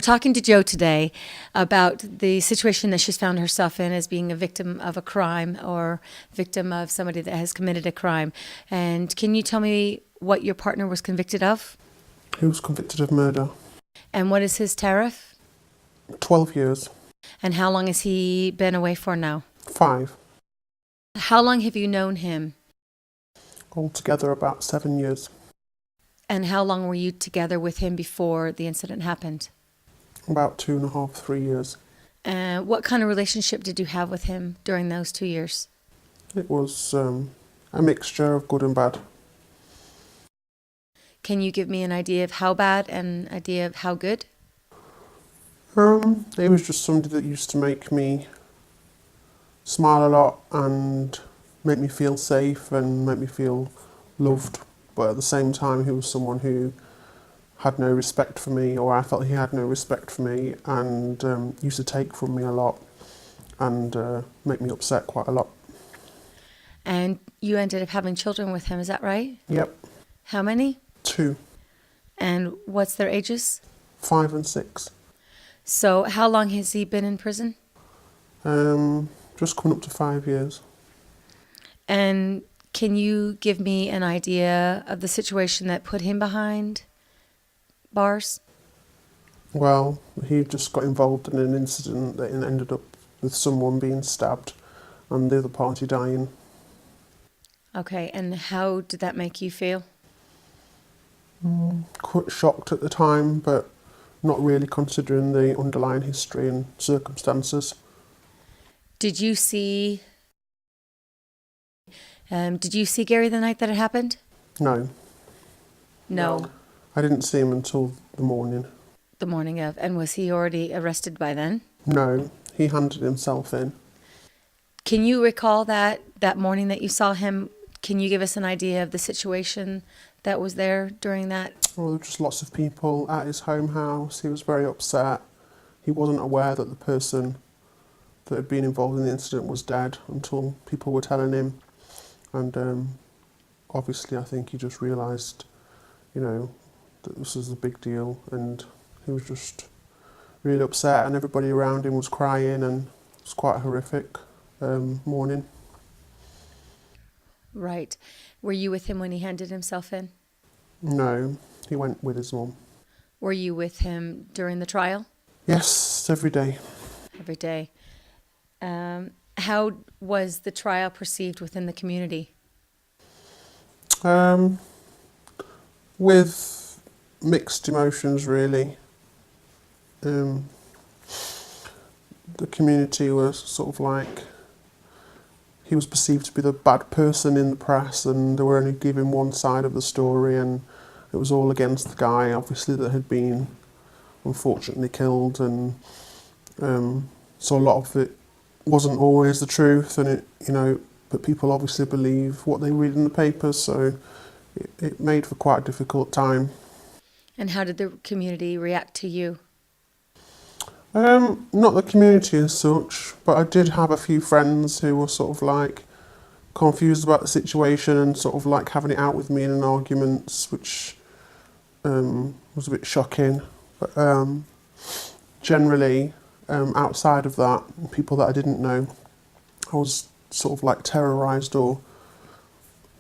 We're talking to Jo today about the situation that she's found herself in as being a victim of a crime or victim of somebody that has committed a crime. And can you tell me what your partner was convicted of? He was convicted of murder. And what is his tariff? 12 years. And how long has he been away for now? 5. How long have you known him? Altogether about 7 years. And how long were you together with him before the incident happened? About 2.5, 3 years. What kind of relationship did you have with him during those 2 years? It was a mixture of good and bad. Can you give me an idea of how bad and an idea of how good? He was just somebody that used to make me smile a lot and make me feel safe and make me feel loved. But at the same time, he was someone who had no respect for me, or I felt he had no respect for me, and used to take from me a lot and make me upset quite a lot. And you ended up having children with him, is that right? Yep. How many? 2. And what's their ages? 5 and 6. So how long has he been in prison? Just coming up to 5 years. And can you give me an idea of the situation that put him behind bars? Well, he just got involved in an incident that ended up with someone being stabbed and the other party dying. Okay, and how did that make you feel? Quite shocked at the time, but not really considering the underlying history and circumstances. Did you see Gary the night that it happened? No, No. I didn't see him until the morning. The morning of. And was he already arrested by then? No, he handed himself in. Can you recall that morning that you saw him? Can you give us an idea of the situation that was there during that? Well, there were just lots of people at his home house. He was very upset. He wasn't aware that the person that had been involved in the incident was dead until people were telling him. And obviously I think he just realised, that this was a big deal, and he was just really upset, and everybody around him was crying, and it was quite a horrific morning. Right. Were you with him when he handed himself in? No, he went with his mum. Were you with him during the trial? Yes, every day. Every day. How was the trial perceived within the community? With mixed emotions, really. The community was sort of like, he was perceived to be the bad person in the press, and they were only giving one side of the story, and it was all against the guy, obviously, that had been unfortunately killed, and so a lot of it wasn't always the truth, and but people obviously believe what they read in the papers, so it made for quite a difficult time. And how did the community react to you? Not the community as such, but I did have a few friends who were sort of like confused about the situation and sort of like having it out with me in an arguments, which was a bit shocking. But generally, outside of that, people that I didn't know, I was sort of like terrorised, or,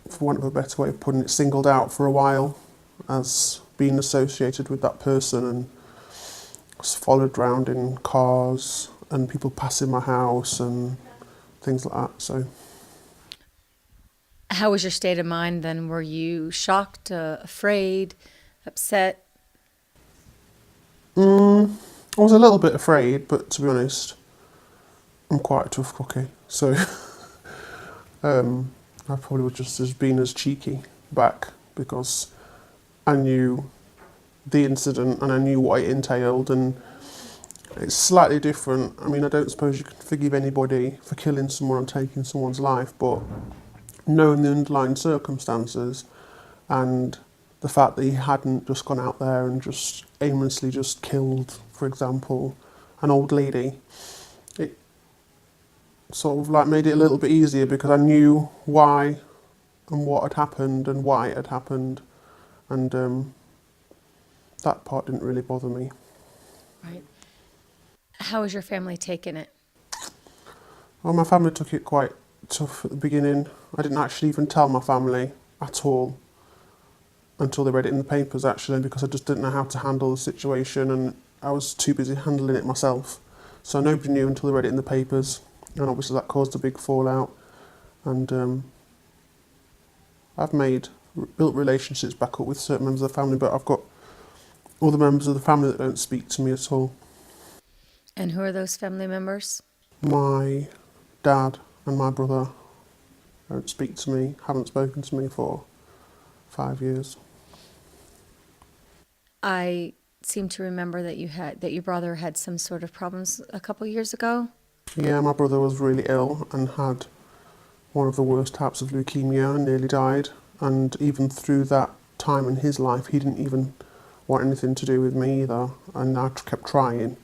for want of a better way of putting it, singled out for a while as being associated with that person, and was followed around in cars and people passing my house and things like that. So, how was your state of mind then? Were you shocked, afraid, upset? I was a little bit afraid, but to be honest, I'm quite a tough cookie. So I probably would just have been as cheeky back, because I knew the incident and I knew what it entailed, and it's slightly different. I mean, I don't suppose you can forgive anybody for killing someone and taking someone's life, but knowing the underlying circumstances and the fact that he hadn't just gone out there and just aimlessly just killed, for example, an old lady, it sort of like made it a little bit easier, because I knew why and what had happened and why it had happened, and that part didn't really bother me. Right. How has your family taken it? Well, my family took it quite tough at the beginning. I didn't actually even tell my family at all until they read it in the papers, actually, because I just didn't know how to handle the situation, and I was too busy handling it myself. So nobody knew until they read it in the papers, and obviously that caused a big fallout. And I've built relationships back up with certain members of the family, but I've got other members of the family that don't speak to me at all. And who are those family members? My dad and my brother don't speak to me, haven't spoken to me for 5 years. I seem to remember that your brother had some sort of problems a couple years ago. Yeah, my brother was really ill and had one of the worst types of leukemia and nearly died. And even through that time in his life, he didn't even want anything to do with me either. And I kept trying,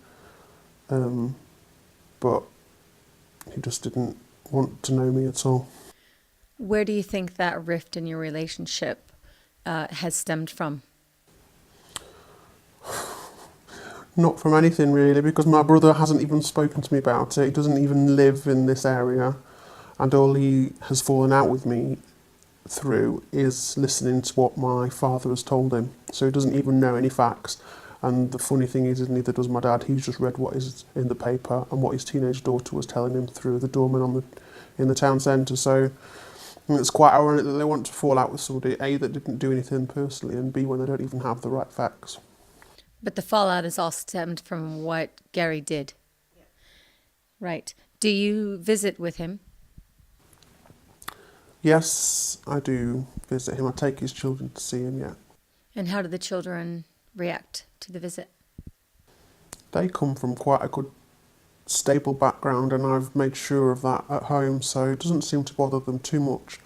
but he just didn't want to know me at all. Where do you think that rift in your relationship has stemmed from? Not from anything really, because my brother hasn't even spoken to me about it. He doesn't even live in this area, and all he has fallen out with me through is listening to what my father has told him. So he doesn't even know any facts. And the funny thing is neither does my dad. He's just read what is in the paper and what his teenage daughter was telling him through the doorman in the town centre. So it's quite ironic that they want to fall out with somebody, A, that didn't do anything personally, and B, when they don't even have the right facts. But the fallout is all stemmed from what Gary did. Right. Do you visit with him? Yes, I do visit him. I take his children to see him, yeah. And how do the children react to the visit? They come from quite a good, stable background, and I've made sure of that at home, so it doesn't seem to bother them too much.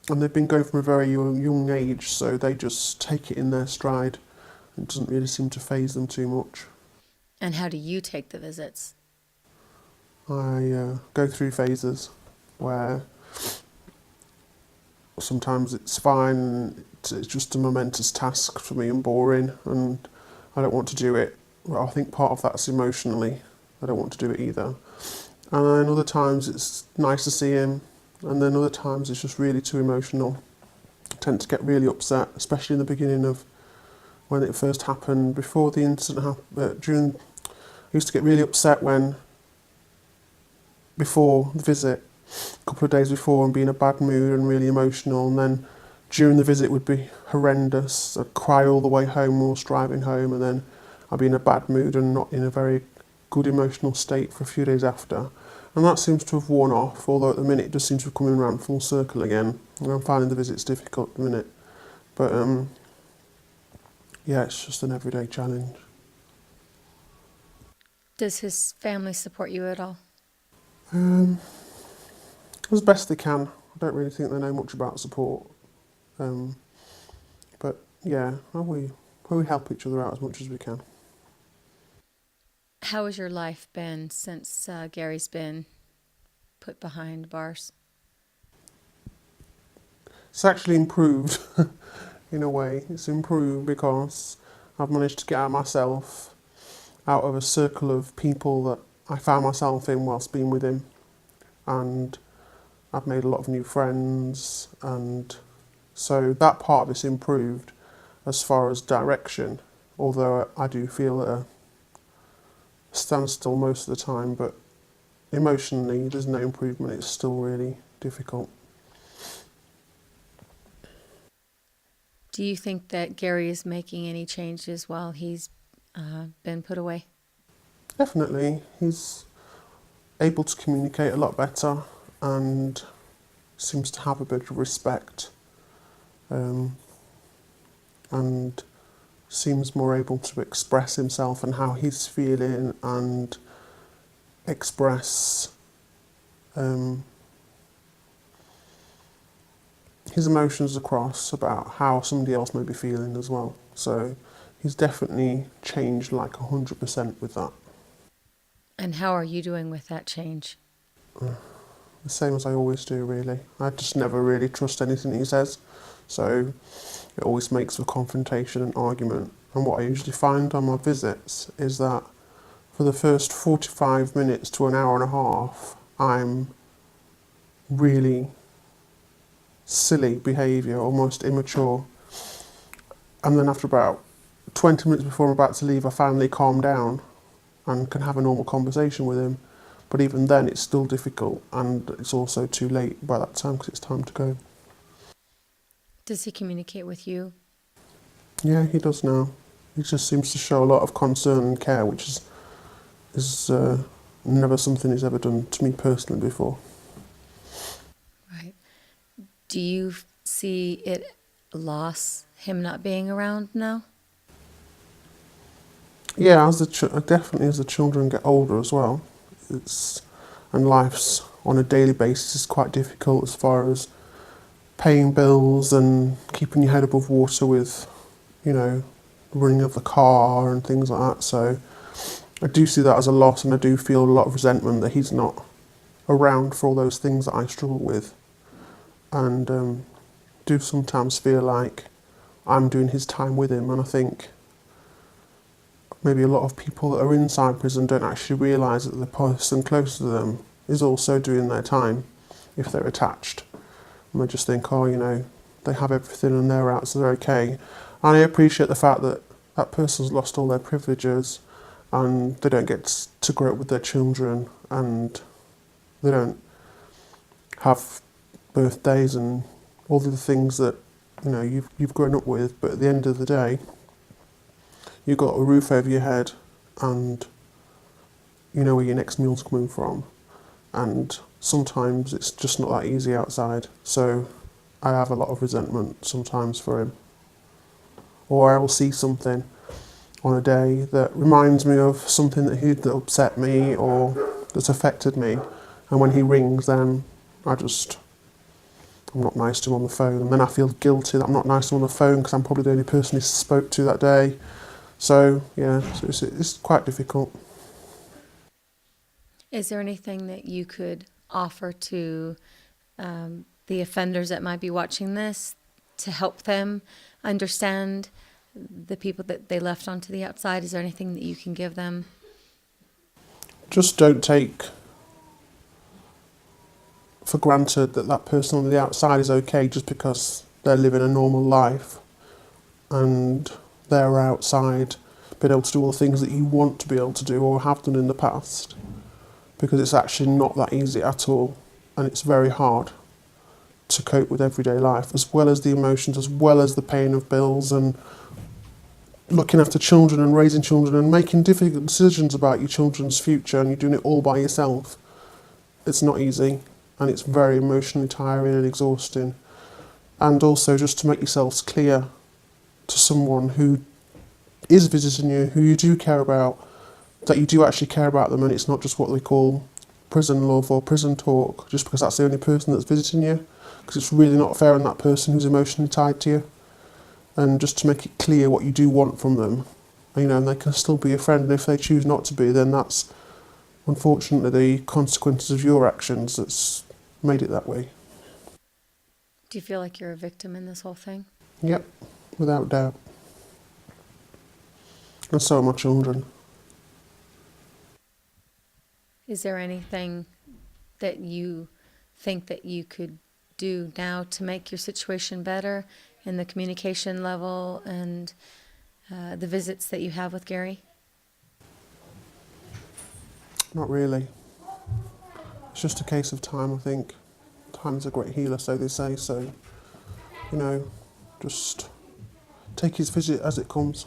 And they've been going from a very young age, so they just take it in their stride. It doesn't really seem to faze them too much. And how do you take the visits? I go through phases where sometimes it's fine, it's just a momentous task for me and boring, and I don't want to do it. Well, I think part of that's emotionally. I don't want to do it either. And then other times it's nice to see him, and then other times it's just really too emotional. I tend to get really upset, especially in the beginning of when it first happened. Before the incident happened, I used to get really upset before the visit, a couple of days before, and be in a bad mood and really emotional, and then during the visit would be horrendous. I'd cry all the way home whilst driving home, and then I'd be in a bad mood and not in a very good emotional state for a few days after. And that seems to have worn off, although at the minute it does seem to have come around full circle again. And I'm finding the visits difficult at the minute. But yeah, it's just an everyday challenge. Does his family support you at all? As best they can. I don't really think they know much about support. But yeah, we help each other out as much as we can. How has your life been since Gary's been put behind bars? It's actually improved in a way. It's improved because I've managed to get out myself out of a circle of people that I found myself in whilst being with him, and I've made a lot of new friends, and so that part of it's improved as far as direction, although I do feel at a standstill most of the time, but emotionally there's no improvement. It's still really difficult. Do you think that Gary is making any changes while he's been put away? Definitely, he's able to communicate a lot better and seems to have a bit of respect, and seems more able to express himself and how he's feeling, and express his emotions across about how somebody else may be feeling as well. So he's definitely changed like 100% with that. And how are you doing with that change? The same as I always do, really. I just never really trust anything he says, so it always makes for confrontation and argument, And what I usually find on my visits is that for the first 45 minutes to an hour and a half, I'm really silly behaviour, almost immature. And then after about 20 minutes before I'm about to leave, I finally calm down and can have a normal conversation with him. But even then, it's still difficult, and it's also too late by that time because it's time to go. Does he communicate with you? Yeah, he does now. He just seems to show a lot of concern and care, which is never something he's ever done to me personally before. Right. Do you see it loss, him not being around now? Yeah, definitely as the children get older as well, and life's on a daily basis is quite difficult as far as paying bills and keeping your head above water with, running of the car and things like that. So I do see that as a loss, and I do feel a lot of resentment that he's not around for all those things that I struggle with, and do sometimes feel like I'm doing his time with him. And I think maybe a lot of people that are inside prison don't actually realise that the person close to them is also doing their time if they're attached. And they just think, they have everything and they're out, so they're okay. And I appreciate the fact that that person's lost all their privileges and they don't get to grow up with their children, and they don't have birthdays and all the things that you've grown up with. But at the end of the day, you've got a roof over your head, and you know where your next meal's coming from. And sometimes it's just not that easy outside. So I have a lot of resentment sometimes for him. Or I will see something on a day that reminds me of something that upset me or that's affected me. And when he rings, then I'm not nice to him on the phone. And then I feel guilty that I'm not nice to him on the phone because I'm probably the only person he spoke to that day. So, yeah, it's quite difficult. Is there anything that you could offer to the offenders that might be watching this to help them understand the people that they left onto the outside? Is there anything that you can give them? Just don't take for granted that person on the outside is okay just because they're living a normal life and they're outside being able to do all the things that you want to be able to do or have done in the past, because it's actually not that easy at all, and it's very hard to cope with everyday life, as well as the emotions, as well as the pain of bills and looking after children and raising children and making difficult decisions about your children's future, and you're doing it all by yourself. It's not easy, and it's very emotionally tiring and exhausting. And also just to make yourselves clear to someone who is visiting you, who you do care about, that you do actually care about them, and it's not just what they call prison love or prison talk, just because that's the only person that's visiting you, because it's really not fair on that person who's emotionally tied to you. And just to make it clear what you do want from them, and they can still be a friend, and if they choose not to be, then that's unfortunately the consequences of your actions that's made it that way. Do you feel like you're a victim in this whole thing? Yep, without doubt. And so are my children. Is there anything that you think that you could do now to make your situation better in the communication level and the visits that you have with Gary? Not really. It's just a case of time, I think. Time's a great healer, so they say. So, just take his visit as it comes.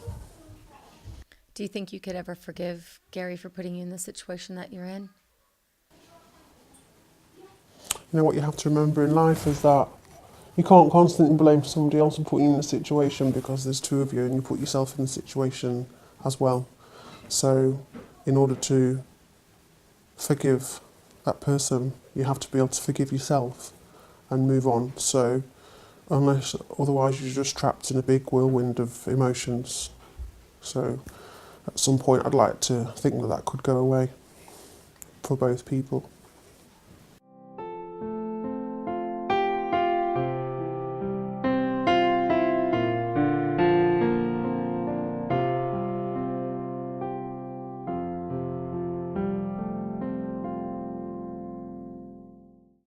Do you think you could ever forgive Gary for putting you in the situation that you're in? What you have to remember in life is that you can't constantly blame somebody else and put you in a situation, because there's two of you and you put yourself in the situation as well. So in order to forgive that person, you have to be able to forgive yourself and move on. So otherwise you're just trapped in a big whirlwind of emotions. So at some point I'd like to think that could go away for both people.